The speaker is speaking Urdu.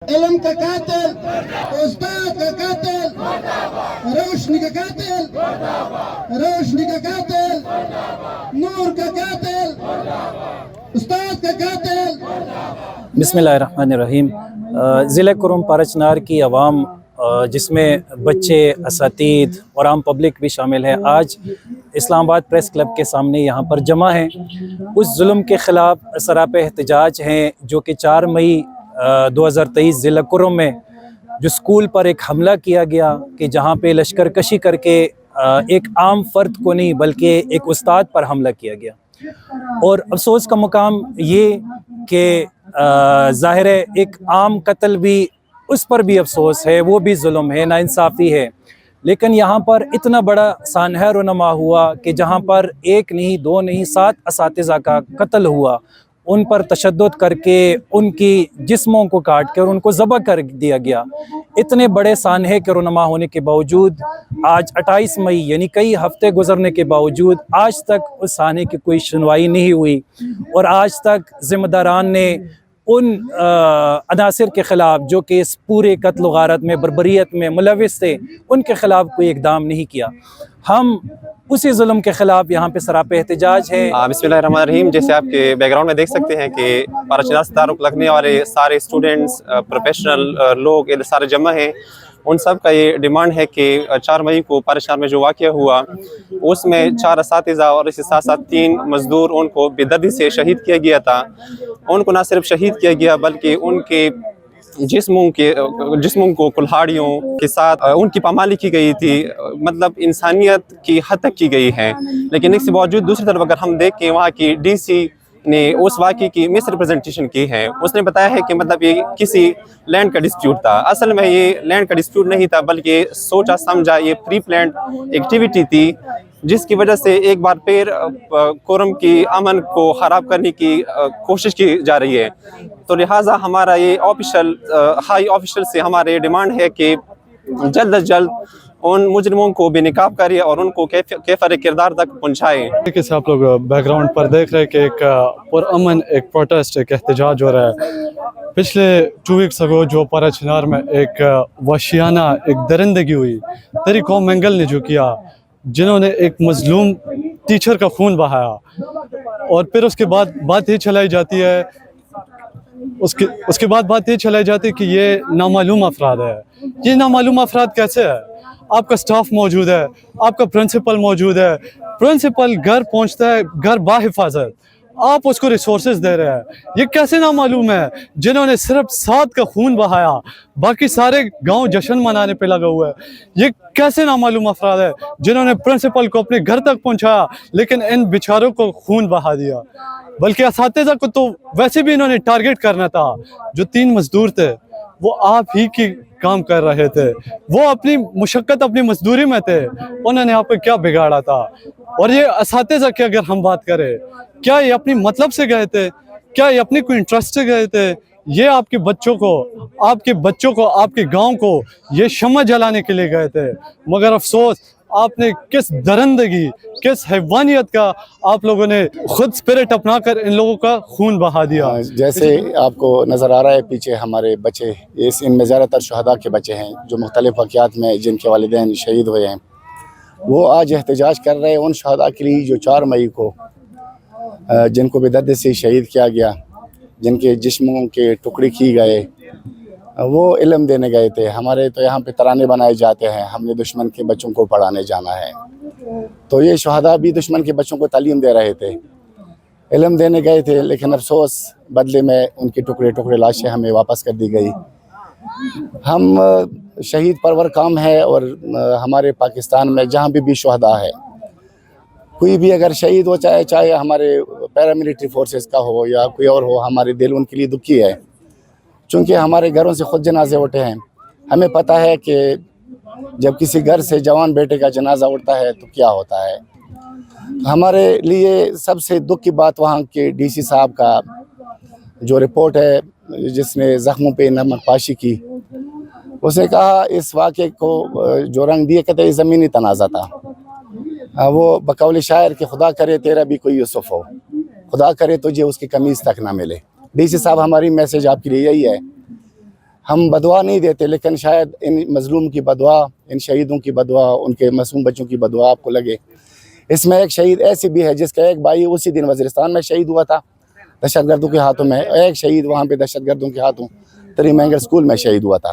علم کا قاتل، استاد کا قاتل، روشنی کا قاتل، روشنی کا قاتل، نور کا قاتل، استاد کا قاتل۔ بسم اللہ الرحمن الرحیم۔ ضلع کرم پارچنار کی عوام جس میں بچے، اساتید اور عام پبلک بھی شامل ہے، آج اسلام آباد پریس کلب کے سامنے یہاں پر جمع ہیں۔ اس ظلم کے خلاف سراپا احتجاج ہیں جو کہ 4 مئی 2023 ضلع کرم میں جو سکول پر ایک حملہ کیا گیا کہ جہاں پہ لشکر کشی کر کے ایک عام فرد کو نہیں بلکہ ایک استاد پر حملہ کیا گیا۔ اور افسوس کا مقام یہ کہ ظاہر ہے ایک عام قتل بھی، اس پر بھی افسوس ہے، وہ بھی ظلم ہے، ناانصافی ہے، لیکن یہاں پر اتنا بڑا سانحہ رونما ہوا کہ جہاں پر 1 نہیں 2 نہیں 7 اساتذہ کا قتل ہوا، ان پر تشدد کر کے ان کی جسموں کو کاٹ کے اور ان کو ذبح کر دیا گیا۔ اتنے بڑے سانحے کے رونما ہونے کے باوجود آج 28 مئی یعنی کئی ہفتے گزرنے کے باوجود آج تک اس سانحے کی کوئی سنوائی نہیں ہوئی، اور آج تک ذمہ داران نے ان عناصر کے خلاف جو کہ اس پورے قتل و غارت میں، بربریت میں ملوث تھے، ان کے خلاف کوئی اقدام نہیں کیا۔ ہم اسی ظلم کے خلاف یہاں پہ سراپا احتجاج ہے۔ بسم اللہ الرحمن الرحیم۔ جیسے آپ کے بیک گراؤنڈ میں دیکھ سکتے ہیں کہ پارچنار سے تعلق رکھنے والے سارے اسٹوڈنٹس، پروفیشنل لوگ سارے جمع ہیں۔ ان سب کا یہ ڈیمانڈ ہے کہ 4 مئی کو پارچنار میں جو واقعہ ہوا اس میں 4 اساتذہ اور اس کے ساتھ ساتھ 3 مزدور ان کو بے دردی سے شہید کیا گیا تھا۔ ان کو نہ صرف شہید کیا گیا بلکہ ان کے جسموں کو کلہاڑیوں کے ساتھ ان کی پامالی کی گئی تھی، مطلب انسانیت کی حد تک کی گئی ہے۔ لیکن اس کے باوجود دوسری طرف اگر ہم دیکھیں، وہاں کی ڈی سی نے اس واقعے کی مس ریپرزنٹیشن کی ہے۔ اس نے بتایا ہے کہ مطلب یہ کسی لینڈ کا ڈسپیوٹ تھا۔ اصل میں یہ لینڈ کا ڈسپیوٹ نہیں تھا بلکہ سوچا سمجھا یہ پری پلانڈ ایکٹیویٹی تھی، جس کی وجہ سے ایک بار پھر کرم کی امن کو خراب کرنے کی کوشش کی جا رہی ہے۔ تو لہٰذا ہمارا یہ ہائی آفیشل سے ہمارا یہ ڈیمانڈ ہے کہ جلد از جلد ان مجرموں کو بے نقاب کرے اور ان کو کیفر کردار تک پہنچائے۔ جیسے آپ لوگ بیک گراؤنڈ پر دیکھ رہے ہیں کہ ایک پرامن ایک پروٹیسٹ، ایک احتجاج ہو رہا ہے۔ پچھلے 2 ویکس اگو جو پارچنار میں ایک وحشیانہ ایک درندگی ہوئی، تیری قوم مینگل نے جو کیا، جنہوں نے ایک مظلوم ٹیچر کا خون بہایا، اور پھر اس کے بعد بات یہ چلائی جاتی ہے کہ یہ نامعلوم افراد ہے۔ یہ نامعلوم افراد کیسے ہے؟ آپ کا سٹاف موجود ہے، آپ کا پرنسپل موجود ہے، پرنسپل گھر پہنچتا ہے، گھر باحفاظت، آپ اس کو ریسورسز دے رہے ہیں۔ یہ کیسے نامعلوم ہے جنہوں نے صرف 7 کا خون بہایا، باقی سارے گاؤں جشن منانے پہ لگا ہوا ہے؟ یہ کیسے نامعلوم افراد ہے جنہوں نے پرنسپل کو اپنے گھر تک پہنچایا لیکن ان بیچاروں کو خون بہا دیا؟ بلکہ اساتذہ کو تو ویسے بھی انہوں نے ٹارگٹ کرنا تھا۔ جو 3 مزدور تھے وہ آپ ہی کی کام کر رہے تھے، وہ اپنی مشقت اپنی مزدوری میں تھے، انہوں نے آپ کو کیا بگاڑا تھا؟ اور یہ اساتذہ کی اگر ہم بات کریں، کیا یہ اپنی مطلب سے گئے تھے؟ کیا یہ اپنی کوئی انٹرسٹ سے گئے تھے؟ یہ آپ کے بچوں کو، آپ کے گاؤں کو یہ شمع جلانے کے لیے گئے تھے، مگر افسوس آپ نے کس درندگی، کس حیوانیت کا آپ لوگوں نے خود اسپرٹ اپنا کر ان لوگوں کا خون بہا دیا۔ جیسے آپ کو نظر آ رہا ہے پیچھے ہمارے بچے، ان میں زیادہ تر شہداء کے بچے ہیں جو مختلف واقعات میں جن کے والدین شہید ہوئے ہیں۔ وہ آج احتجاج کر رہے ہیں ان شہداء کے لیے جو 4 مئی کو جن کو بے دردی سے شہید کیا گیا، جن کے جسموں کے ٹکڑے کیے گئے، وہ علم دینے گئے تھے۔ ہمارے تو یہاں پہ ترانے بنائے جاتے ہیں، ہم نے دشمن کے بچوں کو پڑھانے جانا ہے، تو یہ شہداء بھی دشمن کے بچوں کو تعلیم دے رہے تھے، علم دینے گئے تھے، لیکن افسوس بدلے میں ان کی ٹکڑے لاشیں ہمیں واپس کر دی گئی۔ ہم شہید پرور قوم ہے، اور ہمارے پاکستان میں جہاں بھی شہداء ہے، کوئی بھی اگر شہید ہو، چاہے ہمارے پیراملٹری فورسز کا ہو یا کوئی اور ہو، ہمارے دل ان کے لیے دکھی ہے، چونکہ ہمارے گھروں سے خود جنازے اٹھے ہیں۔ ہمیں پتہ ہے کہ جب کسی گھر سے جوان بیٹے کا جنازہ اٹھتا ہے تو کیا ہوتا ہے۔ ہمارے لیے سب سے دکھ کی بات وہاں کے ڈی سی صاحب کا جو رپورٹ ہے، جس نے زخموں پہ نمک پاشی کی، اس نے کہا اس واقعے کو جو رنگ دیے، کہتے ہیں زمینی تنازع تھا۔ وہ بقول شاعر کہ خدا کرے تیرا بھی کوئی یوسف ہو، خدا کرے تجھے اس کی قمیض تک نہ ملے۔ ڈی سی صاحب، ہماری میسیج آپ کے لیے یہی ہے، ہم بدعا نہیں دیتے، لیکن شاید ان مظلوم کی بدعا، ان شہیدوں کی بدعا، ان کے معصوم بچوں کی بدعا آپ کو لگے۔ اس میں ایک شہید ایسی بھی ہے جس کا ایک بھائی اسی دن وزیرستان میں شہید ہوا تھا دہشت گردوں کے ہاتھوں میں، ایک شہید وہاں پہ دہشت گردوں کے ہاتھوں تری مینگر اسکول میں شہید ہوا تھا۔